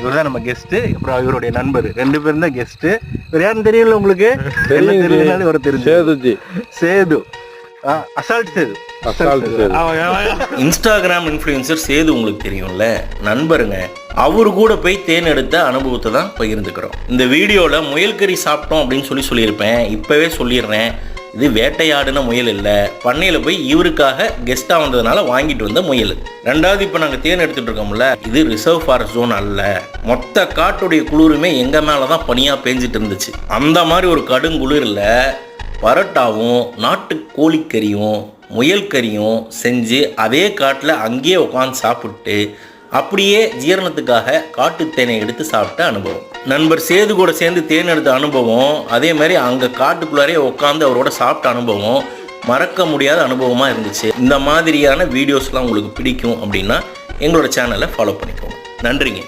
இவர் தான் நம்ம கெஸ்ட். அப்புறம் இவருடைய நண்பர் 2 பேரும் தான் கெஸ்ட். வேற யாரும் தெரியல உங்களுக்கு? தெரியும், இவரை தெரிஞ்சு Sethu, assault Sethu. Instagram influencer Sethu உங்களுக்கு தெரியும்ல, நண்பருங்க. அவரு கூட போய் தேன் எடுத்த அனுபவத்தை தான் பகிர்ந்துக்கிறோம். இந்த வீடியோவில் முயல் கறி சாப்பிட்டோம் அப்படின்னு சொல்லியிருப்பேன். இப்போவே சொல்லிடுறேன், இது வேட்டையாடின முயல் இல்லை, பண்ணையில் போய் இவருக்காக கெஸ்ட்டாக வந்ததுனால வாங்கிட்டு வந்த முயல். ரெண்டாவது, இப்போ நாங்கள் தேன் எடுத்துகிட்டு இருக்கோம்ல, இது ரிசர்வ் ஃபாரஸ்ட் ஜோன் அல்ல. மொத்த காட்டுடைய குளிருமே எங்கள் மேலே தான் பனியாக பேஞ்சிட்டு இருந்துச்சு. அந்த மாதிரி ஒரு கடுங்குளிரில் பரோட்டாவும் நாட்டு கோழிக்கறியும் முயல் கறியும் செஞ்சு அதே காட்டில் அங்கேயே உட்காந்து சாப்பிட்டு அப்படியே ஜீரணத்துக்காக காட்டு தேனை எடுத்து சாப்பிட்ட அனுபவம். நண்பர் சேது கூட சேர்ந்து தேன் எடுத்த அனுபவம், அதே மாதிரி அங்கே காட்டுக்குள்ளாரே உட்காந்து அவரோட சாப்பிட்ட அனுபவம் மறக்க முடியாத அனுபவமாக இருந்துச்சு. இந்த மாதிரியான வீடியோஸ்லாம் உங்களுக்கு பிடிக்கும் அப்படின்னா எங்களோட சேனலை ஃபாலோ பண்ணிக்கோங்க. நன்றிங்க.